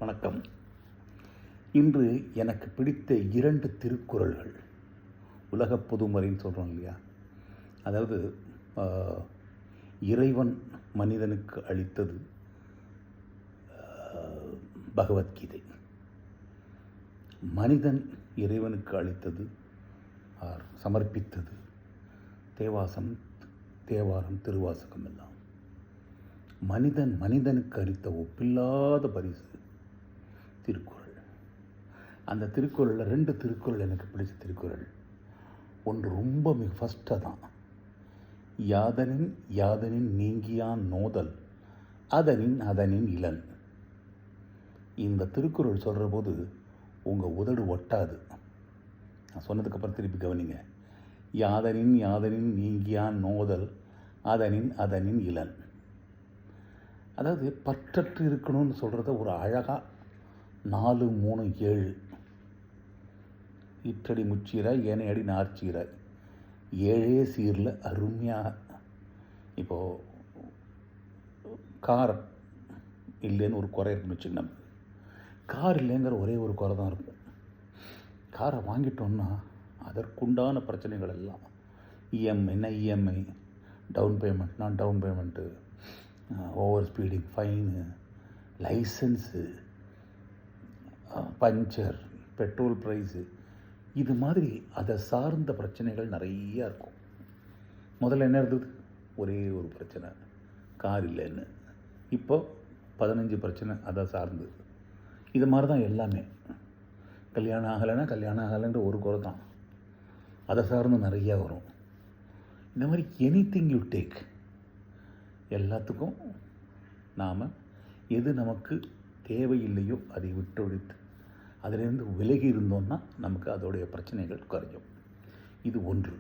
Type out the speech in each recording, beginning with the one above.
வணக்கம். இன்று எனக்கு பிடித்த 2 திருக்குறள்கள். உலக பொதுமறைன்னு சொல்கிறோம் இல்லையா? அதாவது இறைவன் மனிதனுக்கு அளித்தது பகவத்கீதை, மனிதன் இறைவனுக்கு அளித்தது சமர்ப்பித்தது தேவாரம், திருவாசகம் எல்லாம். மனிதனுக்கு அளித்த ஒப்பில்லாத பரிசு திருக்குறள். அந்த திருக்குறளில் 2 திருக்குறள் எனக்கு பிடிச்ச திருக்குறள். ஒன்று ரொம்ப ஃபஸ்ட்டாக தான், யாதனின் நீங்கியான் நோதல் அதனின் இளன். இந்த திருக்குறள் சொல்கிற போது உங்கள் உதடு ஒட்டாது. நான் சொன்னதுக்கப்புறம் திருப்பி கவனிங்க. யாதனின் நீங்கியான் நோதல் அதனின் இளன். அதாவது பற்றற்று இருக்கணும்னு சொல்கிறத ஒரு அழகாக 4, 3, 7 இற்றடி முச்சீராய் ஏனையடி நார்ச்சீராய் 7 சீரில் அருமையாக. இப்போது கார் இல்லைன்னு ஒரு குறை இருக்குன்னு வச்சுக்கணும். கார் இல்லைங்கிற ஒரே ஒரு குறை தான் இருக்கும். காரை வாங்கிட்டோன்னா அதற்குண்டான பிரச்சனைகள் எல்லாம் EMI, down payment, over speeding fine, licence, puncture, petrol price, இது மாதிரி அதை சார்ந்த பிரச்சனைகள் நிறையா இருக்கும். முதல்ல என்ன இருந்தது? ஒரே ஒரு பிரச்சனை, கார் இல்லைன்னு. இப்போ 15 பிரச்சனை அதை சார்ந்து. இது மாதிரி தான் எல்லாமே. கல்யாணம் ஆகலைன்ற ஒரு குறை தான், அதை சார்ந்து நிறையா வரும். இந்த மாதிரி எனிதிங் யூ டேக், எல்லாத்துக்கும் நாம் எது நமக்கு தேவையில்லையோ அதை விட்டொழித்து அதிலிருந்து விலகி இருந்தோம்னா நமக்கு அதோடைய பிரச்சனைகள் குறையும். இது 1.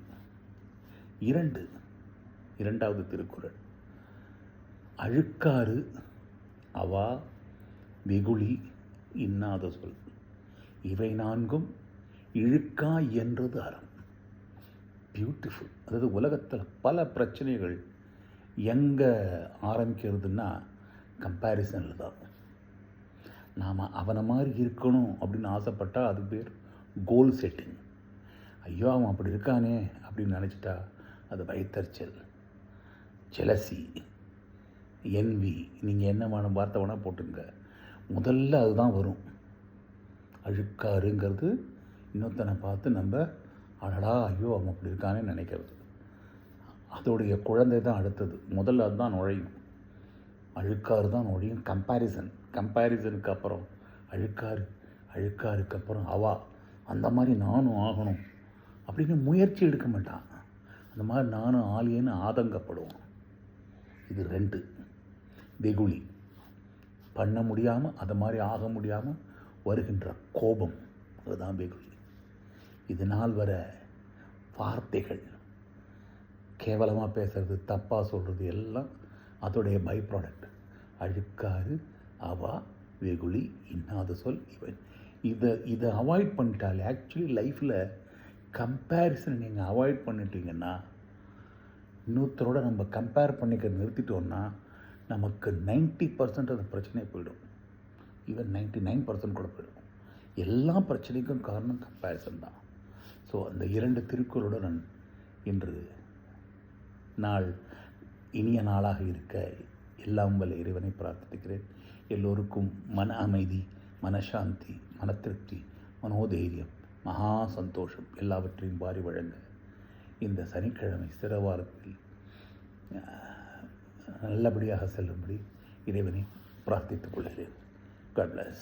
2வது திருக்குறள், அழுக்காறு அவா வெகுளி இன்னாத சொல் இவை 4ம் இழுக்கா என்றது அறம். பியூட்டிஃபுல். அதாவது உலகத்தில் பல பிரச்சனைகள் எங்கே ஆரம்பிக்கிறதுன்னா கம்பேரிசனில் தான். நாம் அவனை மாதிரி இருக்கணும் அப்படின்னு ஆசைப்பட்டால் அது பேர் கோல் செட்டிங். ஐயோ அவன் அப்படி இருக்கானே அப்படின்னு நினச்சிட்டா அது வயிற்றறிச்சல், ஜெலசி, என்வி, நீங்கள் என்ன வார்த்தை வேணால் போட்டுங்க, முதல்ல அதுதான் வரும். அழுக்காருங்கிறது இன்னொருத்தனை பார்த்து நம்ம அடடா ஐயோ அவன் அப்படி இருக்கானே நினைக்கிறது. அதோடைய குழந்தை தான் அடுத்தது. முதல்ல அதுதான் நுழையும், அழுக்காறு தான் நுழையும். கம்பேரிசனுக்கு அப்புறம் அழுக்காருக்கு அப்புறம் அவா, அந்த மாதிரி நானும் ஆகணும் அப்படின்னு முயற்சி எடுக்க மாட்டான். அந்த மாதிரி நானும் ஆலியன்னு ஆதங்கப்படுவோம். இது 2. வெகுளி, பண்ண முடியாமல், அதை மாதிரி ஆக முடியாமல் வருகின்ற கோபம், அதுதான் வெகுளி. இதனால் வர வார்த்தைகள், கேவலமாக பேசுறது, தப்பாக சொல்கிறது எல்லாம் அதோடைய பை ப்ராடக்ட். அழுக்காறு அவா வெகுளி இன்னாத சொல் இவன். இதை அவாய்ட் பண்ணிட்டாலே, ஆக்சுவலி லைஃப்பில் கம்பேரிசனை நீங்கள் அவாய்ட் பண்ணிட்டீங்கன்னா, இன்னொருத்தரோட நம்ம கம்பேர் பண்ணிக்க நிறுத்திட்டோன்னா நமக்கு 90% அந்த பிரச்சனை போயிடும். ஈவன் 99% கூட போயிடும். எல்லா பிரச்சனைக்கும் காரணம் கம்பேரிசன் தான். ஸோ அந்த 2 திருக்குறளுடன் இன்று நாள் இனிய நாளாக இருக்க எல்லாம் வல்ல இறைவனை பிரார்த்திக்கிறேன். எல்லோருக்கும் மன அமைதி, மனசாந்தி, மனத்திருப்தி, மனோதைரியம், மகா சந்தோஷம் எல்லாவற்றையும் வாரி வழங்க இந்த சனிக்கிழமை சிறவாரத்தில் நல்லபடியாக செல்லும்படி இறைவனை பிரார்த்தித்துக் கொள்கிறேன். God bless.